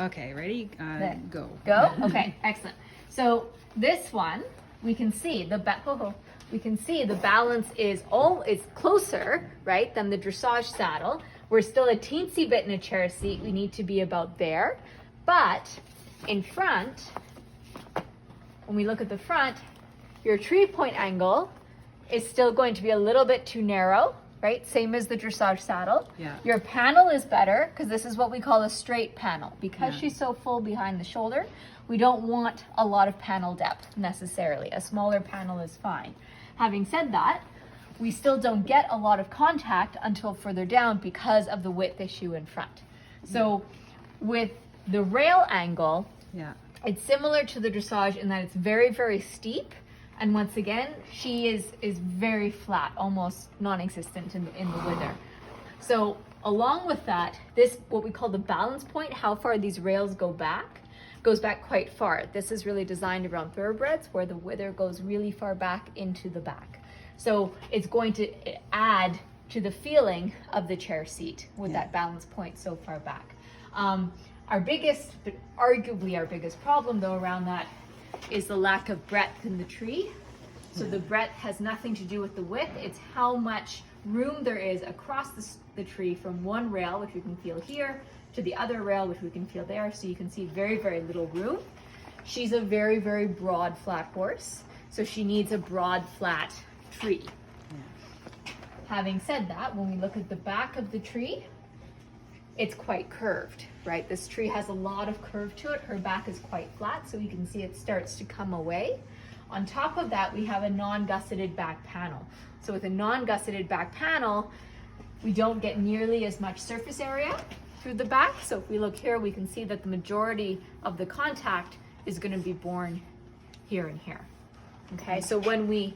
Okay, ready? Go. Go? Okay, excellent. So this one, we can see the balance is closer, right, than the dressage saddle. We're still a teensy bit in a chair seat. We need to be about there. But in front, when we look at the front, your tree point angle is still going to be a little bit too narrow, right? Same as the dressage saddle. Yeah. Your panel is better because this is what we call a straight panel. Because Yeah. she's so full behind the shoulder, we don't want a lot of panel depth necessarily. A smaller panel is fine. Having said that, we still don't get a lot of contact until further down because of the width issue in front. So with the rail angle, Yeah. it's similar to the dressage in that it's very, very steep. And once again, she is very flat, almost non-existent in the wither. So along with that, this, what we call the balance point, how far these rails go back, goes back quite far. This is really designed around thoroughbreds where the wither goes really far back into the back. So it's going to add to the feeling of the chair seat with that balance point so far back. Our biggest, but arguably our biggest problem though around that is the lack of breadth in the tree. So the breadth has nothing to do with the width, it's how much room there is across the tree from one rail, which we can feel here, to the other rail, which we can feel there. So you can see very, very little room. She's a very, very broad, flat horse. So she needs a broad, flat tree. Having said that, when we look at the back of the tree, it's quite curved, right? This tree has a lot of curve to it. Her back is quite flat, so you can see it starts to come away. On top of that, we have a non-gusseted back panel. So with a non-gusseted back panel, we don't get nearly as much surface area through the back. So if we look here, we can see that the majority of the contact is going to be born here and here. Okay, so when we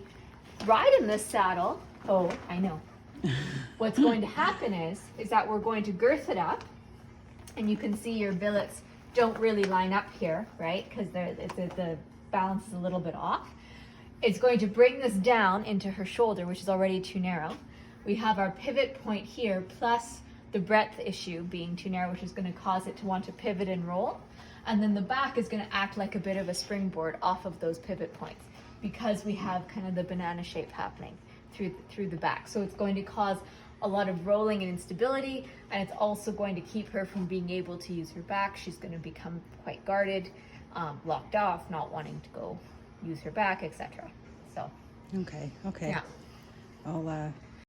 ride in this saddle, oh, I know. What's going to happen is that we're going to girth it up, and you can see your billets don't really line up here, right? Because the balance is a little bit off. It's going to bring this down into her shoulder, which is already too narrow. We have our pivot point here, plus the breadth issue being too narrow, which is going to cause it to want to pivot and roll. And then the back is going to act like a bit of a springboard off of those pivot points because we have kind of the banana shape happening through the back. So it's going to cause a lot of rolling and instability, and it's also going to keep her from being able to use her back. She's going to become quite guarded, locked off, not wanting to go use her back, etc. So Okay. yeah. I'll